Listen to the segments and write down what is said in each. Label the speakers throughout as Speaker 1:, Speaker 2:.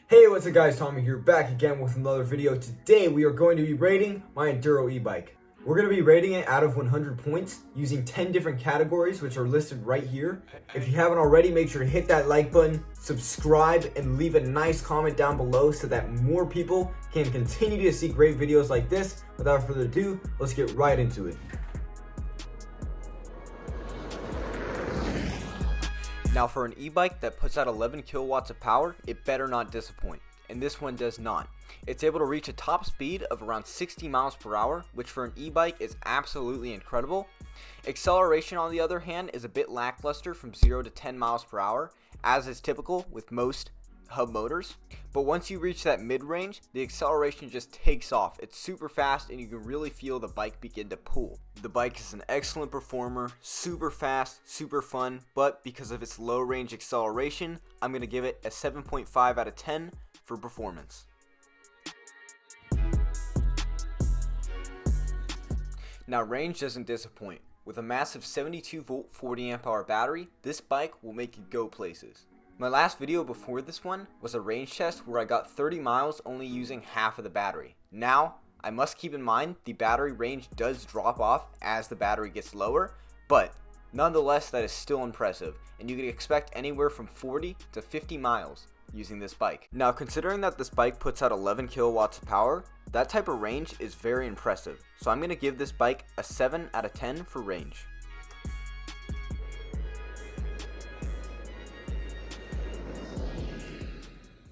Speaker 1: Hey, what's up guys, Tommy here, back again with another video. Today we are going to be rating my Enduro e-bike. We're going to be rating it out of 100 points using 10 different categories which are listed right here. If you haven't already, make sure to hit that like button, subscribe, and leave a nice comment down below so that more people can continue to see great videos like this. Without further ado, let's get right into it.
Speaker 2: Now for an e-bike that puts out 11 kilowatts of power, it better not disappoint, and this one does not. It's able to reach a top speed of around 60 miles per hour, which for an e-bike is absolutely incredible. Acceleration, on the other hand, is a bit lackluster from 0 to 10 miles per hour, as is typical with most hub motors. But once you reach that mid-range, the acceleration just takes off. It's super fast and you can really feel the bike begin to pull. The bike is an excellent performer, super fast, super fun, but because of its low range acceleration, I'm going to give it a 7.5 out of 10 for performance. Now range doesn't disappoint. With a massive 72 volt 40 amp hour battery, this bike will make you go places. My last video before this one was a range test where I got 30 miles only using half of the battery. Now, I must keep in mind the battery range does drop off as the battery gets lower, but nonetheless that is still impressive, and you can expect anywhere from 40 to 50 miles using this bike. Now considering that this bike puts out 11 kilowatts of power, that type of range is very impressive, so I'm going to give this bike a 7 out of 10 for range.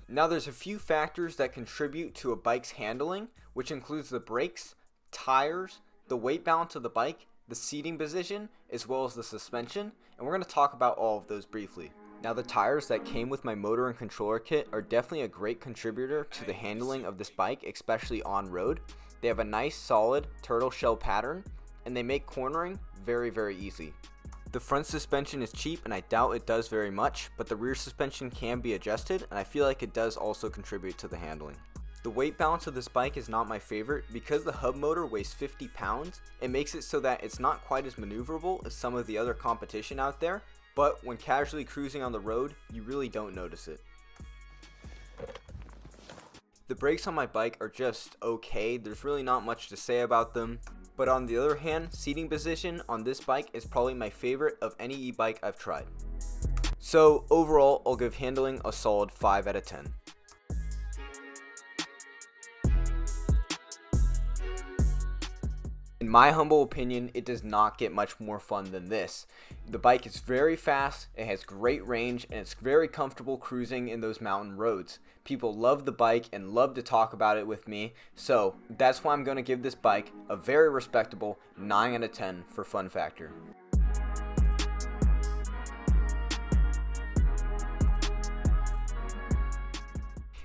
Speaker 2: Now there's a few factors that contribute to a bike's handling, which includes the brakes, tires, the weight balance of the bike, the seating position, as well as the suspension, and we're going to talk about all of those briefly. Now the tires that came with my motor and controller kit are definitely a great contributor to the handling of this bike, especially on road. They have a nice solid turtle shell pattern, and they make cornering very, very easy. The front suspension is cheap and I doubt it does very much, but the rear suspension can be adjusted and I feel like it does also contribute to the handling. The weight balance of this bike is not my favorite. Because the hub motor weighs 50 pounds, it makes it so that it's not quite as maneuverable as some of the other competition out there, but when casually cruising on the road, you really don't notice it. The brakes on my bike are just okay, there's really not much to say about them. But on the other hand, seating position on this bike is probably my favorite of any e-bike I've tried. So overall, I'll give handling a solid 5 out of 10. In my humble opinion, it does not get much more fun than this. The bike is very fast, it has great range, and it's very comfortable cruising in those mountain roads. People love the bike and love to talk about it with me, so that's why I'm going to give this bike a very respectable 9 out of 10 for fun factor.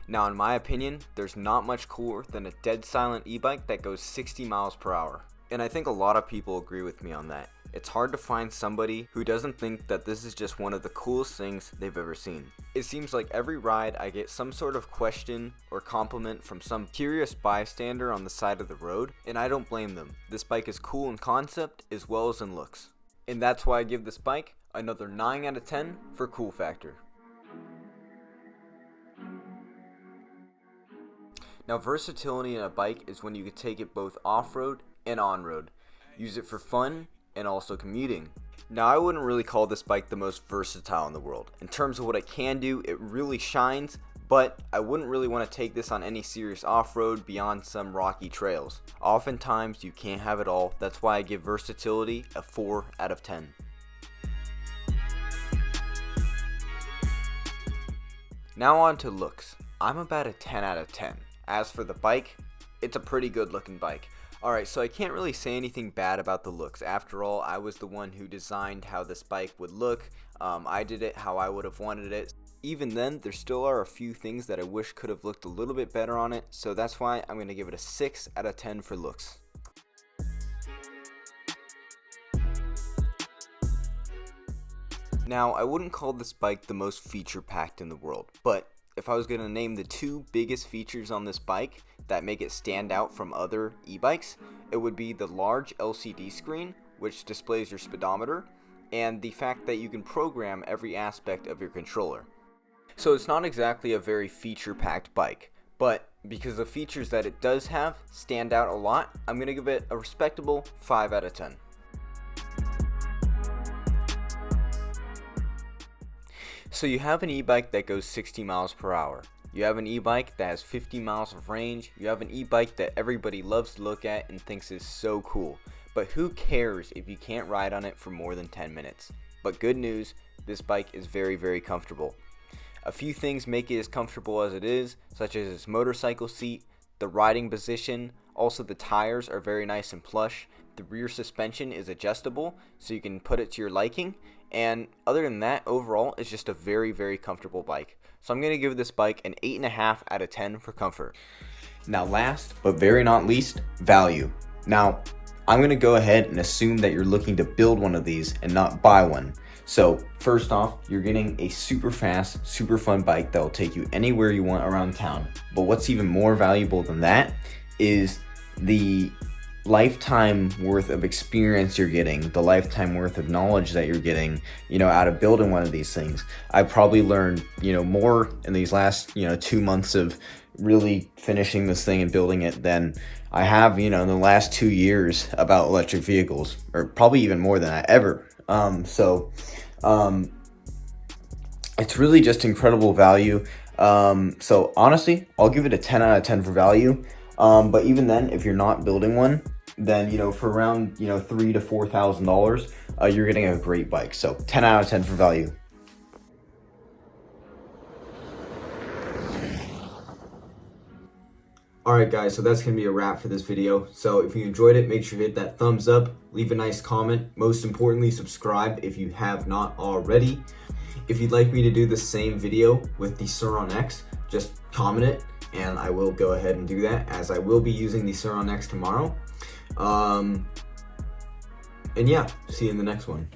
Speaker 2: Now in my opinion, there's not much cooler than a dead silent e-bike that goes 60 miles per hour. And I think a lot of people agree with me on that. It's hard to find somebody who doesn't think that this is just one of the coolest things they've ever seen. It seems like every ride I get some sort of question or compliment from some curious bystander on the side of the road, and I don't blame them. This bike is cool in concept as well as in looks. And that's why I give this bike another 9 out of 10 for cool factor. Now versatility in a bike is when you can take it both off-road and on-road. Use it for fun and also commuting. Now I wouldn't really call this bike the most versatile in the world. In terms of what it can do, it really shines, but I wouldn't really want to take this on any serious off-road beyond some rocky trails. Oftentimes you can't have it all, that's why I give versatility a 4 out of 10. Now on to looks. I'm about a 10 out of 10. As for the bike, it's a pretty good looking bike. Alright, so I can't really say anything bad about the looks. After all, I was the one who designed how this bike would look. I did it how I would have wanted it. Even then, there still are a few things that I wish could have looked a little bit better on it, so that's why I'm going to give it a 6 out of 10 for looks. Now, I wouldn't call this bike the most feature-packed in the world, but if I was going to name the two biggest features on this bike that make it stand out from other e-bikes, it would be the large LCD screen, which displays your speedometer, and the fact that you can program every aspect of your controller. So it's not exactly a very feature-packed bike, but because the features that it does have stand out a lot, I'm going to give it a respectable 5 out of 10. So you have an e-bike that goes 60 miles per hour. You have an e-bike that has 50 miles of range. You have an e-bike that everybody loves to look at and thinks is so cool. But who cares if you can't ride on it for more than 10 minutes? But good news, this bike is very, very comfortable. A few things make it as comfortable as it is, such as its motorcycle seat, the riding position, also the tires are very nice and plush, the rear suspension is adjustable so you can put it to your liking, and other than that, overall, it's just a very, very comfortable bike. So I'm going to give this bike an 8.5 out of 10 for comfort.
Speaker 1: Now last, but very not least, value. Now, I'm going to go ahead and assume that you're looking to build one of these and not buy one. So first off, you're getting a super fast, super fun bike that will take you anywhere you want around town. But what's even more valuable than that is the lifetime worth of experience you're getting, the lifetime worth of knowledge that you're getting, out of building one of these things. I've probably learned, more in these last, 2 months of really finishing this thing and building it than I have, in the last 2 years about electric vehicles, or probably even more than that ever. It's really just incredible value. So honestly, I'll give it a 10 out of 10 for value. But even then, if you're not building one, then, for around, $3,000 to $4,000, you're getting a great bike. So 10 out of 10 for value. Alright guys, so that's going to be a wrap for this video. So if you enjoyed it, make sure to hit that thumbs up, leave a nice comment. Most importantly, subscribe if you have not already. If you'd like me to do the same video with the Sur-Ron X, just comment it and I will go ahead and do that, as I will be using the Sur-Ron X tomorrow. And yeah, see you in the next one.